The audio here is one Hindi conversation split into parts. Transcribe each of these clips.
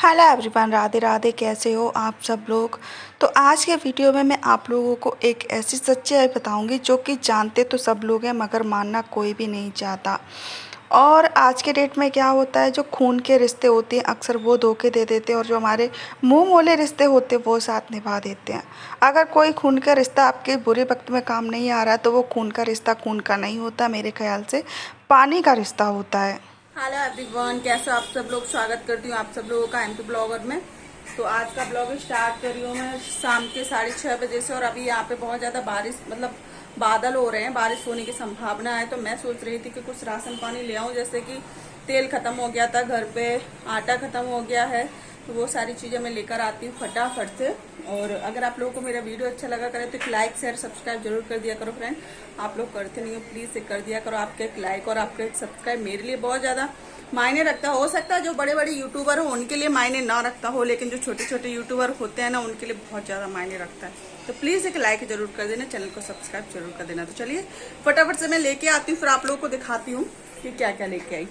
Hello everyone, Radhe Radhe. कैसे हो आप सब लोग। तो आज के वीडियो में मैं आप लोगों को एक ऐसी सच्चाई बताऊंगी जो कि जानते तो सब लोग हैं मगर मानना कोई भी नहीं चाहता। और आज के डेट में क्या होता है, जो खून के रिश्ते होते हैं अक्सर वो धोखे दे देते हैं और जो हमारे मुंह मोले रिश्ते होते हैं वो साथ निभा देते हैं। अगर कोई खून का रिश्ता आपके बुरे वक्त में काम नहीं आ रहा तो वो खून का रिश्ता खून का नहीं होता, मेरे ख्याल से पानी का रिश्ता होता है। हेलो एवरीवन, कैसे आप सब लोग। स्वागत करती हूँ आप सब लोगों का एमपी ब्लॉगर में। तो आज का ब्लॉग स्टार्ट कर रही हूँ मैं शाम के 6:30 बजे से। और अभी यहाँ पे बहुत ज़्यादा बारिश बादल हो रहे हैं, बारिश होने की संभावना है। तो मैं सोच रही थी कि कुछ राशन पानी ले आऊँ, जैसे कि तेल खत्म हो गया था घर पे, आटा खत्म हो गया है, तो वो सारी चीज़ें मैं लेकर आती हूँ फटाफट से। और अगर आप लोगों को मेरा वीडियो अच्छा लगा करे तो एक लाइक शेयर सब्सक्राइब जरूर कर दिया करो फ्रेंड। आप लोग करते नहीं हो, प्लीज़ से कर दिया करो। आपके एक लाइक और आपके एक सब्सक्राइब मेरे लिए बहुत ज़्यादा मायने रखता हो सकता है जो बड़े बड़े यूट्यूबर हो उनके लिए मायने ना रखता हो, लेकिन जो छोटे छोटे यूट्यूबर होते हैं ना उनके लिए बहुत ज़्यादा मायने रखता है। तो प्लीज़ एक लाइक जरूर कर देना, चैनल को सब्सक्राइब जरूर कर देना। तो चलिए फटाफट से मैं लेके आती हूँ, फिर आप लोगों को दिखाती हूँ कि क्या क्या लेके आई।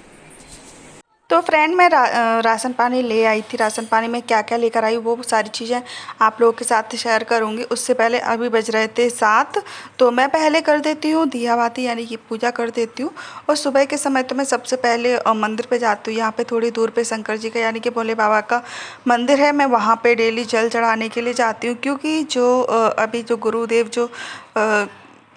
तो फ्रेंड मैं राशन पानी ले आई थी। राशन पानी में क्या क्या लेकर आई वो सारी चीज़ें आप लोगों के साथ शेयर करूंगी। उससे पहले अभी बज रहे थे 7, तो मैं पहले कर देती हूँ दिया बाती यानी कि पूजा कर देती हूँ। और सुबह के समय तो मैं सबसे पहले मंदिर पे जाती हूँ। यहाँ पे थोड़ी दूर पे शंकर जी का यानी कि भोले बाबा का मंदिर है। मैं वहाँ पे डेली जल चढ़ाने के लिए जाती हूँ, क्योंकि जो अभी जो गुरुदेव जो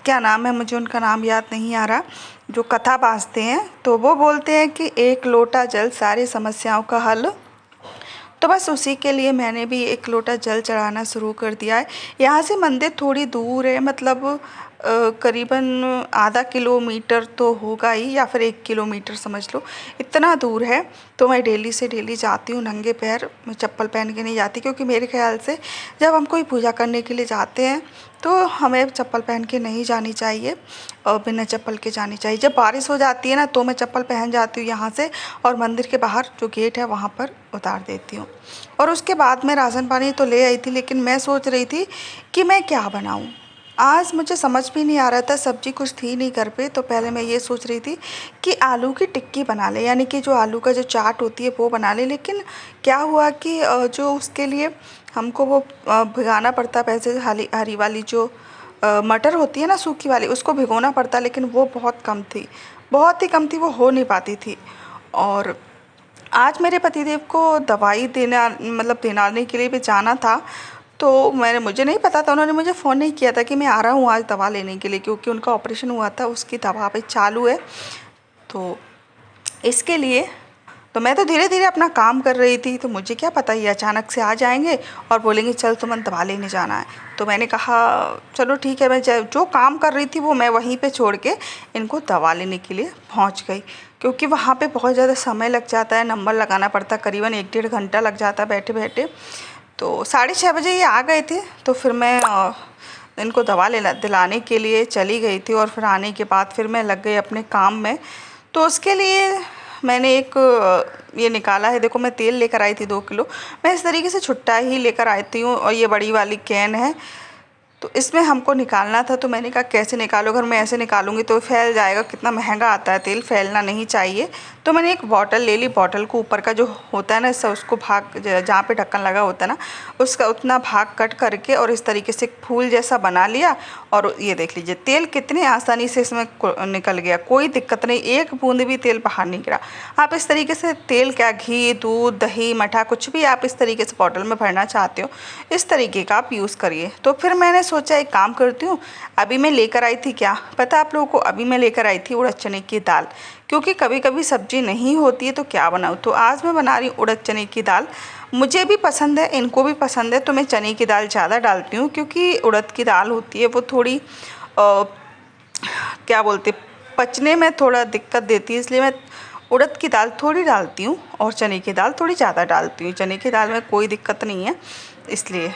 क्या नाम है, मुझे उनका नाम याद नहीं आ रहा, जो कथा बाँचते हैं, तो वो बोलते हैं कि एक लोटा जल सारी समस्याओं का हल। तो बस उसी के लिए मैंने भी एक लोटा जल चढ़ाना शुरू कर दिया है। यहाँ से मंदिर थोड़ी दूर है, मतलब करीबन आधा किलोमीटर तो होगा ही, या फिर 1 किलोमीटर समझ लो, इतना दूर है। तो मैं डेली से डेली जाती हूँ नंगे पैर, मैं चप्पल पहन के नहीं जाती, क्योंकि मेरे ख्याल से जब हम कोई पूजा करने के लिए जाते हैं तो हमें चप्पल पहन के नहीं जानी चाहिए और बिना चप्पल के जानी चाहिए। जब बारिश हो जाती है ना तो मैं चप्पल पहन जाती हूँ यहाँ से, और मंदिर के बाहर जो गेट है वहाँ पर उतार देती हूँ। और उसके बाद मैं राशन पानी तो ले आई थी, लेकिन मैं सोच रही थी कि मैं क्या बनाऊँ। आज मुझे समझ भी नहीं आ रहा था, सब्जी कुछ थी नहीं घर पे। तो पहले मैं ये सोच रही थी कि आलू की टिक्की बना ले, यानी कि जो आलू का जो चाट होती है वो बना ले। लेकिन क्या हुआ कि जो उसके लिए हमको वो भिगाना पड़ता, वैसे हरी हरी वाली जो मटर होती है ना सूखी वाली, उसको भिगोना पड़ता, लेकिन वो बहुत कम थी, बहुत ही कम थी, वो हो नहीं पाती थी। और आज मेरे पतिदेव को दवाई देना दिलाने के लिए भी जाना था। तो मुझे नहीं पता था, उन्होंने मुझे फ़ोन नहीं किया था कि मैं आ रहा हूँ आज दवा लेने के लिए, क्योंकि उनका ऑपरेशन हुआ था, उसकी दवा अभी चालू है। तो इसके लिए तो मैं तो धीरे धीरे अपना काम कर रही थी, तो मुझे क्या पता ये अचानक से आ जाएंगे और बोलेंगे चल तुम्हें दवा लेने जाना है। तो मैंने कहा चलो ठीक है, मैं जो काम कर रही थी वो मैं वहीं पे छोड़ के इनको दवा लेने के लिए पहुंच गई, क्योंकि वहाँ पे बहुत ज़्यादा समय लग जाता है, नंबर लगाना पड़ता है, करीबन 1-1.5 घंटा लग जाता है बैठे बैठे। तो 6:30 बजे ये आ गए थे, तो फिर मैं इनको दवा दिलाने के लिए चली गई थी। और फिर आने के बाद फिर मैं लग गई अपने काम में। तो उसके लिए मैंने एक ये निकाला है, देखो मैं तेल लेकर आई थी 2 किलो। मैं इस तरीके से छुट्टा ही लेकर आती हूँ, और ये बड़ी वाली कैन है, तो इसमें हमको निकालना था। तो मैंने कहा कैसे निकालो, अगर मैं ऐसे निकालूंगी तो फैल जाएगा, कितना महंगा आता है तेल, फैलना नहीं चाहिए। तो मैंने एक बॉटल ले ली, बॉटल को ऊपर का जो होता है ना इससे उसको भाग, जहाँ पे ढक्कन लगा होता है ना उसका उतना भाग कट करके और इस तरीके से फूल जैसा बना लिया। और ये देख लीजिए तेल कितने आसानी से इसमें निकल गया, कोई दिक्कत नहीं, एक बूंद भी तेल बाहर नहीं गिरा। आप इस तरीके से तेल क्या, घी, दूध, दही, मठा, कुछ भी आप इस तरीके से बॉटल में भरना चाहते हो इस तरीके का आप यूज़ करिए। तो फिर मैंने सोचा एक काम करती हूँ, अभी मैं लेकर आई थी, क्या पता आप लोगों को, अभी मैं लेकर आई थी उड़द चने की दाल, क्योंकि कभी कभी सब्जी नहीं होती है तो क्या बनाऊँ। तो आज मैं बना रही हूँ उड़द चने की दाल। मुझे भी पसंद है, इनको भी पसंद है, तो मैं चने की दाल ज़्यादा डालती हूँ, क्योंकि उड़द की दाल होती है वो थोड़ी क्या बोलते, पचने में थोड़ा दिक्कत देती है, इसलिए मैं उड़द की दाल थोड़ी डालती हूँ और चने की दाल थोड़ी ज़्यादा डालती हूँ। चने की दाल में कोई दिक्कत नहीं है, इसलिए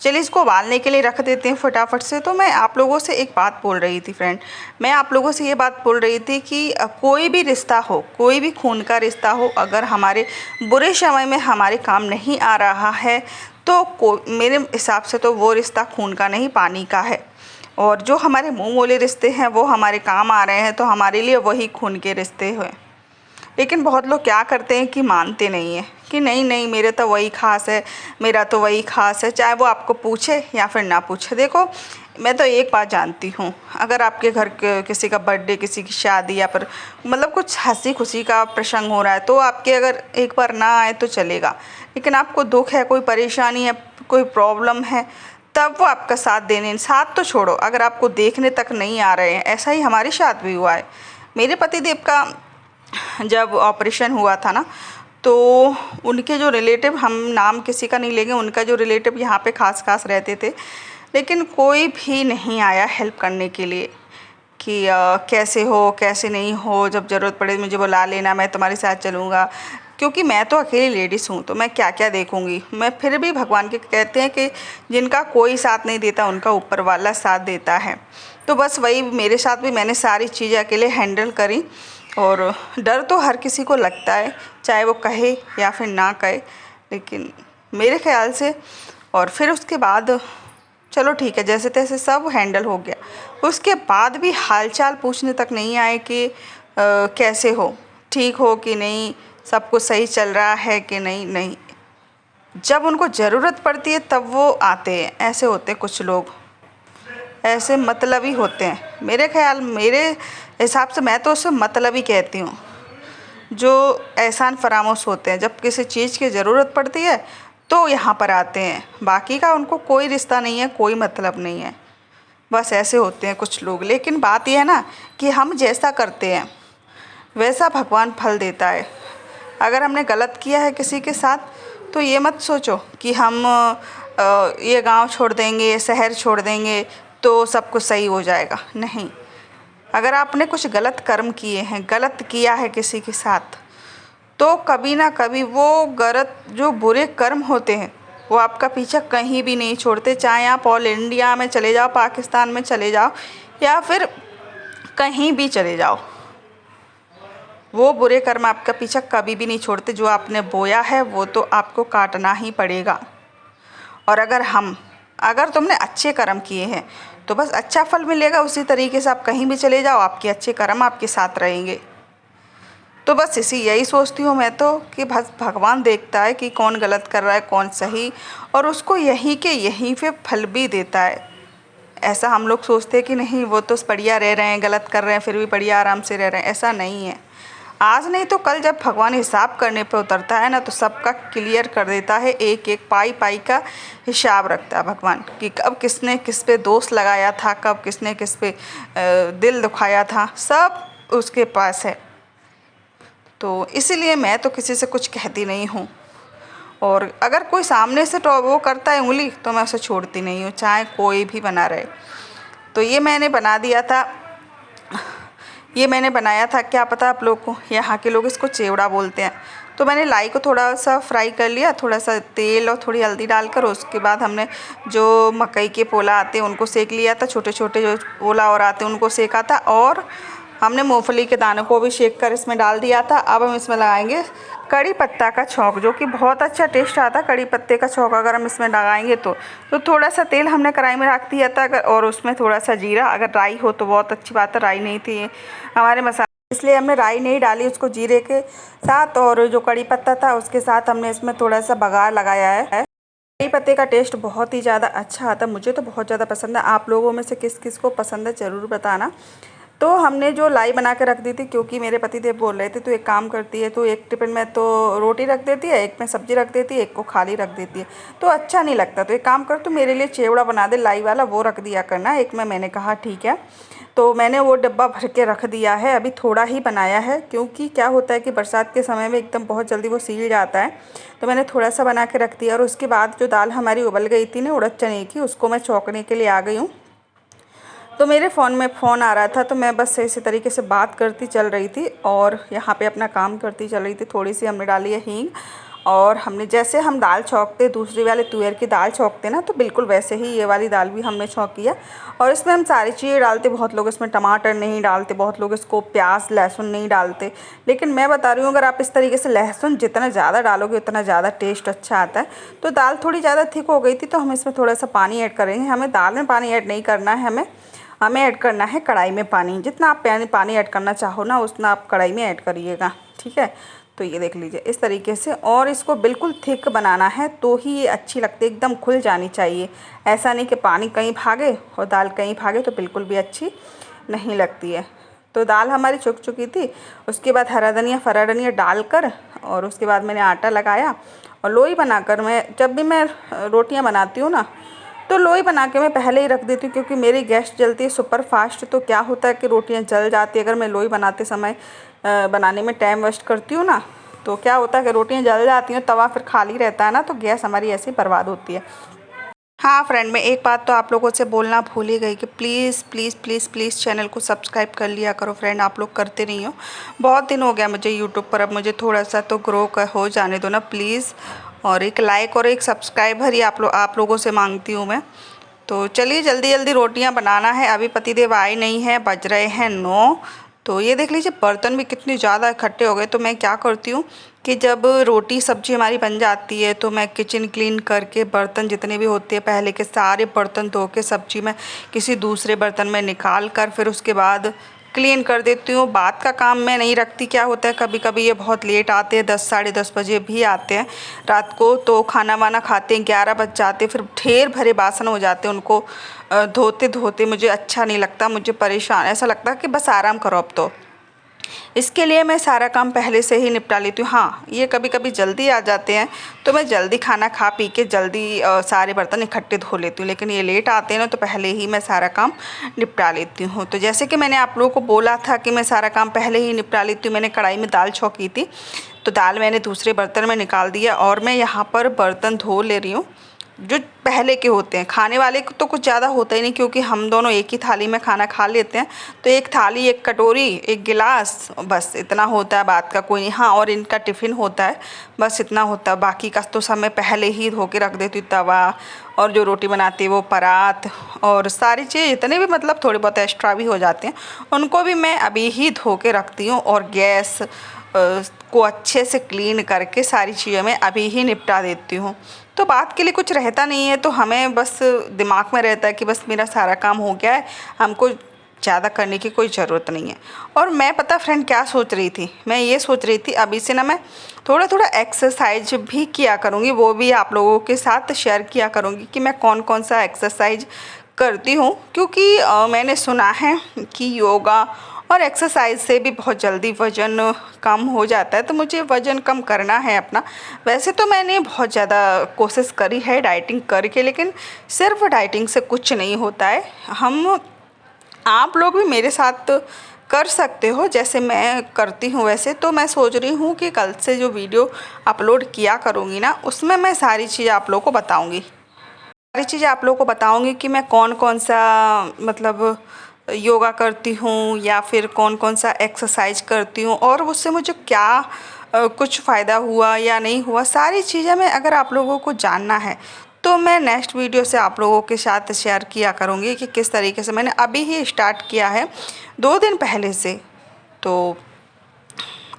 चलिए इसको उबालने के लिए रख देते हैं फटाफट से। तो मैं आप लोगों से एक बात बोल रही थी फ्रेंड, मैं आप लोगों से ये बात बोल रही थी कि कोई भी रिश्ता हो, कोई भी खून का रिश्ता हो, अगर हमारे बुरे समय में हमारे काम नहीं आ रहा है तो मेरे हिसाब से तो वो रिश्ता खून का नहीं पानी का है। और जो हमारे मुँह मोले रिश्ते हैं वो हमारे काम आ रहे हैं तो हमारे लिए वही खून के रिश्ते हैं। लेकिन बहुत लोग क्या करते हैं कि मानते नहीं हैं, कि नहीं नहीं मेरे तो वही ख़ास है, मेरा तो वही ख़ास है, चाहे वो आपको पूछे या फिर ना पूछे। देखो मैं तो एक बात जानती हूँ, अगर आपके घर किसी का बर्थडे, किसी की शादी या फिर मतलब कुछ हंसी खुशी का प्रसंग हो रहा है, तो आपके अगर एक बार ना आए तो चलेगा, लेकिन आपको दुख है, कोई परेशानी है, कोई प्रॉब्लम है, तब वो आपका साथ देने, साथ तो छोड़ो अगर आपको देखने तक नहीं आ रहे हैं। ऐसा ही हमारे साथ भी हुआ है। मेरे पतिदेव का जब ऑपरेशन हुआ था ना, तो उनके जो रिलेटिव, हम नाम किसी का नहीं लेंगे, उनका जो रिलेटिव यहाँ पे खास खास रहते थे, लेकिन कोई भी नहीं आया हेल्प करने के लिए कि कैसे हो कैसे नहीं हो, जब ज़रूरत पड़े मुझे बुला लेना, मैं तुम्हारे साथ चलूँगा। क्योंकि मैं तो अकेली लेडीज़ हूँ, तो मैं क्या क्या देखूँगी। मैं फिर भी भगवान के कहते हैं कि जिनका कोई साथ नहीं देता उनका ऊपर वाला साथ देता है। तो बस वही मेरे साथ भी, मैंने सारी चीज़ें अकेले हैंडल करी। और डर तो हर किसी को लगता है, चाहे वो कहे या फिर ना कहे, लेकिन मेरे ख्याल से। और फिर उसके बाद चलो ठीक है, जैसे तैसे सब हैंडल हो गया। उसके बाद भी हालचाल पूछने तक नहीं आए कि कैसे हो, ठीक हो कि नहीं, सब कुछ सही चल रहा है कि नहीं। नहीं, जब उनको ज़रूरत पड़ती है तब वो आते हैं। ऐसे होते हैं कुछ लोग, ऐसे मतलबी होते हैं। मेरे ख्याल, मेरे हिसाब से मैं तो उसे मतलबी कहती हूँ, जो एहसान फरामोश होते हैं। जब किसी चीज़ की ज़रूरत पड़ती है तो यहाँ पर आते हैं, बाकी का उनको कोई रिश्ता नहीं है, कोई मतलब नहीं है। बस ऐसे होते हैं कुछ लोग। लेकिन बात यह है ना कि हम जैसा करते हैं वैसा भगवान फल देता है। अगर हमने गलत किया है किसी के साथ, तो ये मत सोचो कि हम ये गांव छोड़ देंगे, ये शहर छोड़ देंगे तो सब कुछ सही हो जाएगा। नहीं, अगर आपने कुछ गलत कर्म किए हैं, गलत किया है किसी के साथ, तो कभी ना कभी वो गलत जो बुरे कर्म होते हैं वो आपका पीछा कहीं भी नहीं छोड़ते। चाहे आप ऑल इंडिया में चले जाओ, पाकिस्तान में चले जाओ, या फिर कहीं भी चले जाओ, वो बुरे कर्म आपका पीछा कभी भी नहीं छोड़ते। जो आपने बोया है वो तो आपको काटना ही पड़ेगा। और अगर तुमने अच्छे कर्म किए हैं तो बस अच्छा फल मिलेगा। उसी तरीके से आप कहीं भी चले जाओ, आपके अच्छे कर्म आपके साथ रहेंगे। तो बस यही सोचती हूँ मैं तो, कि बस भगवान देखता है कि कौन गलत कर रहा है कौन सही, और उसको यहीं के यहीं पे फल भी देता है। ऐसा हम लोग सोचते हैं कि नहीं वो तो बढ़िया रह रहे हैं, गलत कर रहे हैं फिर भी बढ़िया आराम से रह रहे हैं। ऐसा नहीं है। आज नहीं तो कल जब भगवान हिसाब करने पे उतरता है ना, तो सबका क्लियर कर देता है। एक एक पाई पाई का हिसाब रखता है भगवान, कि कब किसने किस पे दोष लगाया था, कब किसने किस पे दिल दुखाया था, सब उसके पास है। तो इसीलिए मैं तो किसी से कुछ कहती नहीं हूँ। और अगर कोई सामने से तो वो करता है उंगली, तो मैं उसे छोड़ती नहीं हूँ, चाहे कोई भी बना रहे। तो ये मैंने बना दिया था, ये मैंने बनाया था। क्या पता आप लोग को, यहाँ के लोग इसको चेवड़ा बोलते हैं। तो मैंने लाई को थोड़ा सा फ्राई कर लिया, थोड़ा सा तेल और थोड़ी हल्दी डालकर। उसके बाद हमने जो मकई के पोला आते हैं उनको सेक लिया था, छोटे छोटे जो पोला और आते हैं उनको सेका था। और हमने मूंगफली के दानों को भी सेक कर इसमें डाल दिया था। अब हम इसमें लगाएंगे कड़ी पत्ता का छौंक, जो कि बहुत अच्छा टेस्ट आता है। कड़ी पत्ते का छौंक अगर हम इसमें लगाएंगे तो थोड़ा सा तेल हमने कढ़ाई में रख दिया था, और उसमें थोड़ा सा जीरा। अगर राई हो तो बहुत अच्छी बात है, राई नहीं थी हमारे मसाले, इसलिए हमने राई नहीं डाली उसको जीरे के साथ। और जो कड़ी पत्ता था उसके साथ हमने इसमें थोड़ा सा बघार लगाया है। कड़ी पत्ते का टेस्ट बहुत ही ज़्यादा अच्छा आता है, मुझे तो बहुत ज़्यादा पसंद है। आप लोगों में से किस किस को पसंद है ज़रूर बताना। तो हमने जो लाई बना के रख दी थी, क्योंकि मेरे पतिदेव बोल रहे थे तो एक काम करती है, तो एक टिफिन में तो रोटी रख देती है, एक में सब्जी रख देती है, एक को खाली रख देती है, तो अच्छा नहीं लगता। तो एक काम कर, तो मेरे लिए चेवड़ा बना दे लाई वाला, वो रख दिया करना एक में। मैंने कहा ठीक है, तो मैंने वो डब्बा भर के रख दिया है। अभी थोड़ा ही बनाया है, क्योंकि क्या होता है कि बरसात के समय में एकदम बहुत जल्दी वो सील जाता है, तो मैंने थोड़ा सा बना के रख दिया। और उसके बाद जो दाल हमारी उबल गई थी ना उड़द चने की, उसको मैं छौंकने के लिए आ गई हूँ। तो मेरे फ़ोन में फ़ोन आ रहा था, तो मैं बस इसी तरीके से बात करती चल रही थी और यहाँ पे अपना काम करती चल रही थी। थोड़ी सी हमने डाली है हींग, और हमने जैसे हम दाल छौंकते दूसरी वाले तुअर की दाल छौंकते ना, तो बिल्कुल वैसे ही ये वाली दाल भी हमने छौंकी है। और इसमें हम सारी चीज़ें डालते, बहुत लोग इसमें टमाटर नहीं डालते, बहुत लोग इसको प्याज लहसुन नहीं डालते, लेकिन मैं बता रही हूँ अगर आप इस तरीके से लहसुन जितना ज़्यादा डालोगे उतना ज़्यादा टेस्ट अच्छा आता है। तो दाल थोड़ी ज़्यादा थिक हो गई थी, तो हम इसमें थोड़ा सा पानी ऐड करेंगे। हमें दाल में पानी ऐड नहीं करना है, हमें ऐड करना है कढ़ाई में पानी। जितना आप पानी ऐड करना चाहो ना, उतना आप कढ़ाई में ऐड करिएगा, ठीक है। तो ये देख लीजिए इस तरीके से, और इसको बिल्कुल थिक बनाना है तो ही ये अच्छी लगती है, एकदम खुल जानी चाहिए। ऐसा नहीं कि पानी कहीं भागे और दाल कहीं भागे, तो बिल्कुल भी अच्छी नहीं लगती है। तो दाल हमारी चुक चुकी थी। उसके बाद हरा धनिया फरा धनिया डालकर और उसके बाद मैंने आटा लगाया और लोई बनाकर, मैं जब भी मैं रोटियां बनाती हूँ ना तो लोई बना के मैं पहले ही रख देती हूँ, क्योंकि मेरी गैस जलती है सुपर फास्ट। तो क्या होता है कि रोटियां जल जाती है। अगर मैं लोई बनाते समय बनाने में टाइम वेस्ट करती हूँ ना, तो क्या होता है कि रोटियां जल जाती हैं, तवा फिर खाली रहता है ना, तो गैस हमारी ऐसे ही बर्बाद होती है। हाँ फ्रेंड, मैं एक बात तो आप लोगों से बोलना भूल ही गई कि please please please please channel को सब्सक्राइब कर लिया करो फ्रेंड। आप लोग करते नहीं हो, बहुत दिन हो गया मुझे यूट्यूब पर, अब मुझे थोड़ा सा तो ग्रो हो जाने दो ना प्लीज़। और एक लाइक और एक सब्सक्राइबर ही आप लोगों से मांगती हूँ मैं। तो चलिए जल्दी जल्दी रोटियां बनाना है। अभी पतिदेव आए नहीं हैं, बज रहे हैं 9। तो ये देख लीजिए बर्तन भी कितने ज़्यादा इकट्ठे हो गए। तो मैं क्या करती हूँ कि जब रोटी सब्जी हमारी बन जाती है तो मैं किचन क्लीन करके बर्तन जितने भी होते हैं पहले के सारे बर्तन धो के सब्जी में किसी दूसरे बर्तन में निकाल कर फिर उसके बाद क्लीन कर देती हूँ। बात का काम मैं नहीं रखती। क्या होता है कभी कभी ये बहुत लेट आते हैं, 10 साढ़े 10 बजे भी आते हैं रात को, तो खाना वाना खाते हैं 11 बज जाते, फिर ढेर भरे बासन हो जाते हैं। उनको धोते धोते मुझे अच्छा नहीं लगता, मुझे परेशान ऐसा लगता है कि बस आराम करो अब। तो इसके लिए मैं सारा काम पहले से ही निपटा लेती हूँ। हाँ, ये कभी कभी जल्दी आ जाते हैं तो मैं जल्दी खाना खा पी के जल्दी सारे बर्तन इकट्ठे धो लेती हूँ, लेकिन ये लेट आते हैं ना तो पहले ही मैं सारा काम निपटा लेती हूँ। तो जैसे कि मैंने आप लोगों को बोला था कि मैं सारा काम पहले ही निपटा लेती हूँ, मैंने कढ़ाई में दाल छौंकी थी तो दाल मैंने दूसरे बर्तन में निकाल दिया और मैं यहाँ पर बर्तन धो ले रही हूँ जो पहले के होते हैं। खाने वाले को तो कुछ ज़्यादा होता ही नहीं, क्योंकि हम दोनों एक ही थाली में खाना खा लेते हैं, तो एक थाली एक कटोरी एक गिलास बस इतना होता है, बात का कोई नहीं। हाँ, और इनका टिफ़िन होता है, बस इतना होता है। बाकी का तो सब मैं पहले ही धो के रख देती हूँ। तवा और जो रोटी बनाती है वो परात और सारी चीज़ जितने भी मतलब थोड़े बहुत एक्स्ट्रा भी हो जाते हैं उनको भी मैं अभी ही धो के रखती हूँ। और गैस को अच्छे से क्लीन करके सारी चीज़ें मैं अभी ही निपटा देती हूँ। तो बात के लिए कुछ रहता नहीं है, तो हमें बस दिमाग में रहता है कि बस मेरा सारा काम हो गया है, हमको ज़्यादा करने की कोई ज़रूरत नहीं है। और मैं पता फ्रेंड क्या सोच रही थी, मैं ये सोच रही थी अभी से ना मैं थोड़ा थोड़ा एक्सरसाइज भी किया करूँगी, वो भी आप लोगों के साथ शेयर किया करूँगी कि मैं कौन कौन सा एक्सरसाइज करती हूँ। क्योंकि मैंने सुना है कि योगा और एक्सरसाइज से भी बहुत जल्दी वज़न कम हो जाता है, तो मुझे वज़न कम करना है अपना। वैसे तो मैंने बहुत ज़्यादा कोशिश करी है डाइटिंग करके, लेकिन सिर्फ डाइटिंग से कुछ नहीं होता है। आप लोग भी मेरे साथ कर सकते हो जैसे मैं करती हूँ। वैसे तो मैं सोच रही हूँ कि कल से जो वीडियो अपलोड किया करूँगी ना उसमें मैं सारी चीज़ आप लोगों को बताऊँगी, सारी चीज़ें आप लोगों को बताऊँगी कि मैं कौन कौन सा मतलब योगा करती हूँ या फिर कौन कौन सा एक्सरसाइज करती हूँ और उससे मुझे क्या कुछ फ़ायदा हुआ या नहीं हुआ। सारी चीज़ें मैं अगर आप लोगों को जानना है तो मैं नेक्स्ट वीडियो से आप लोगों के साथ शेयर किया करूँगी कि किस तरीके से मैंने अभी ही स्टार्ट किया है 2 दिन पहले से। तो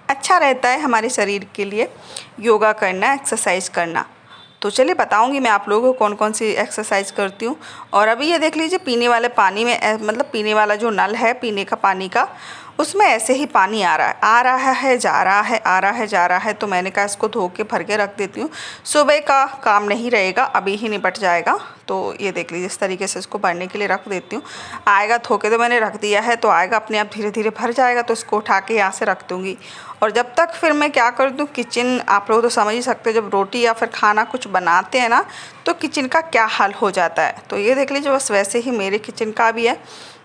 अच्छा रहता है हमारे शरीर के लिए योगा करना, एक्सरसाइज करना। तो चलिए बताऊंगी मैं आप लोगों को कौन कौन सी एक्सरसाइज करती हूँ। और अभी ये देख लीजिए पीने वाले पानी में मतलब पीने वाला जो नल है पीने का पानी का, उसमें ऐसे ही पानी आ रहा है जा रहा है, आ रहा है जा रहा है। तो मैंने कहा इसको धो के भर के रख देती हूँ, सुबह का काम नहीं रहेगा, अभी ही निपट जाएगा। तो ये देख लीजिए इस तरीके से इसको भरने के लिए रख देती हूँ। आएगा, धो के तो मैंने रख दिया है तो आएगा अपने आप धीरे धीरे भर जाएगा। तो इसको उठा के यहाँ से रख दूँगी। और जब तक फिर मैं क्या कर दूँ, किचन आप लोग तो समझ ही सकते हो, जब रोटी या फिर खाना कुछ बनाते हैं ना तो किचन का क्या हाल हो जाता है। तो ये देख लीजिए बस वैसे ही मेरे किचन का भी है।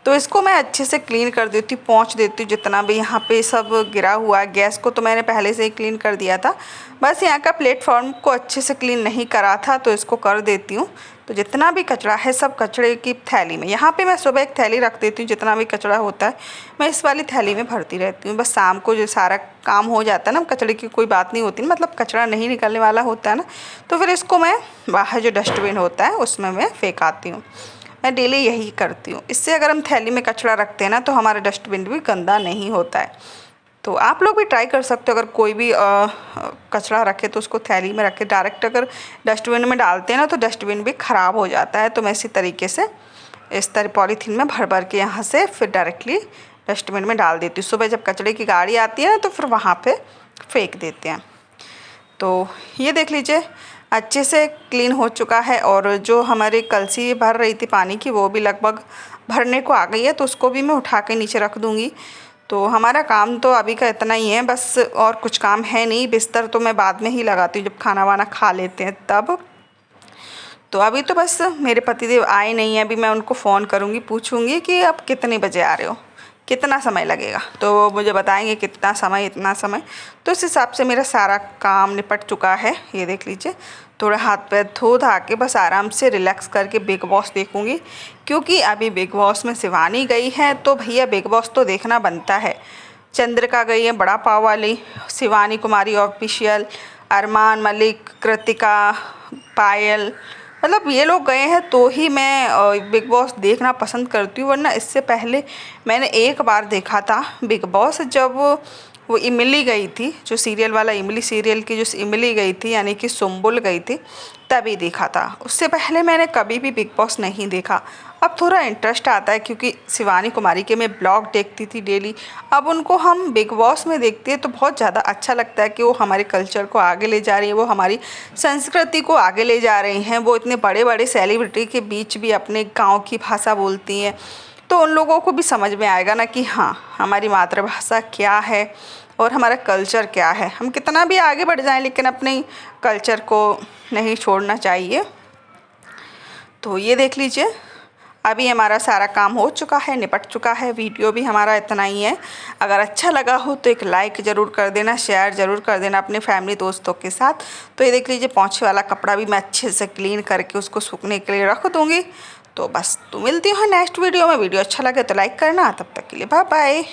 तो इसको मैं अच्छे से क्लीन कर देती हूँ, पोंछ देती हूँ जितना भी यहाँ पे सब गिरा हुआ है। गैस को तो मैंने पहले से ही क्लीन कर दिया था, बस यहाँ का प्लेटफॉर्म को अच्छे से क्लीन नहीं करा था तो इसको कर देती हूँ। तो जितना भी कचरा है सब कचरे की थैली में, यहाँ पे मैं सुबह एक थैली रख देती हूँ, जितना भी कचरा होता है मैं इस वाली थैली में भरती रहती हूँ। बस शाम को जो सारा काम हो जाता है ना, कचरे की कोई बात नहीं होती, मतलब कचरा नहीं निकलने वाला होता है ना, तो फिर इसको मैं बाहर जो डस्टबिन होता है उसमें मैं फेंक आती हूँ। मैं डेली यही करती हूँ। इससे अगर हम थैली में कचरा रखते हैं ना तो हमारा डस्टबिन भी गंदा नहीं होता है। तो आप लोग भी ट्राई कर सकते हो, अगर कोई भी कचरा रखे तो उसको थैली में रखे, डायरेक्ट अगर डस्टबिन में डालते हैं ना तो डस्टबिन भी ख़राब हो जाता है। तो मैं इसी तरीके से इस तरह पॉलीथीन में भर भर के यहाँ से फिर डायरेक्टली डस्टबिन में डाल देती हूँ। सुबह जब कचरे की गाड़ी आती है ना तो फिर वहाँ पे फेंक देते हैं। तो ये देख लीजिए अच्छे से क्लीन हो चुका है और जो हमारी कलसी भर रही थी पानी की वो भी लगभग भरने को आ गई है, तो उसको भी मैं उठा के नीचे रख दूँगी। तो हमारा काम तो अभी का इतना ही है बस, और कुछ काम है नहीं। बिस्तर तो मैं बाद में ही लगाती हूँ जब खाना वाना खा लेते हैं तब। तो अभी तो बस मेरे पतिदेव आए नहीं हैं, अभी मैं उनको फ़ोन करूँगी, पूछूँगी कि आप कितने बजे आ रहे हो, कितना समय लगेगा, तो वो मुझे बताएंगे कितना समय, इतना समय। तो इस हिसाब से मेरा सारा काम निपट चुका है। ये देख लीजिए, थोड़ा हाथ पैर धो धा के बस आराम से रिलैक्स करके बिग बॉस देखूँगी, क्योंकि अभी बिग बॉस में शिवानी गई है तो भैया बिग बॉस तो देखना बनता है। चंद्रिका गई है बड़ा पाव वाली, शिवानी कुमारी ऑफिशियल, अरमान मलिक, कृतिका, पायल, मतलब ये लोग गए हैं तो ही मैं बिग बॉस देखना पसंद करती हूँ, वरना इससे पहले मैंने एक बार देखा था बिग बॉस, जब वो इमली गई थी, जो सीरियल वाला इमली सीरियल की जो इमली गई थी यानी कि सुम्बुल गई थी, तभी देखा था। उससे पहले मैंने कभी भी बिग बॉस नहीं देखा। अब थोड़ा इंटरेस्ट आता है क्योंकि शिवानी कुमारी के मैं ब्लॉग देखती थी डेली, अब उनको हम बिग बॉस में देखते हैं तो बहुत ज़्यादा अच्छा लगता है कि वो हमारे कल्चर को आगे ले जा रही है, वो हमारी संस्कृति को आगे ले जा रही हैं। वो इतने बड़े बड़े सेलिब्रिटी के बीच भी अपने गाँव की भाषा बोलती हैं, तो उन लोगों को भी समझ में आएगा ना कि हाँ हमारी मातृभाषा क्या है और हमारा कल्चर क्या है। हम कितना भी आगे बढ़ जाएं लेकिन अपने कल्चर को नहीं छोड़ना चाहिए। तो ये देख लीजिए अभी हमारा सारा काम हो चुका है, निपट चुका है। वीडियो भी हमारा इतना ही है। अगर अच्छा लगा हो तो एक लाइक ज़रूर कर देना, शेयर ज़रूर कर देना अपने फैमिली दोस्तों के साथ। तो ये देख लीजिए पोंछे वाला कपड़ा भी मैं अच्छे से क्लीन करके उसको सूखने के लिए रख दूँगी। तो बस तो मिलती हूँ नेक्स्ट वीडियो में। वीडियो अच्छा लगे तो लाइक करना। तब तक के लिए बाय बाय।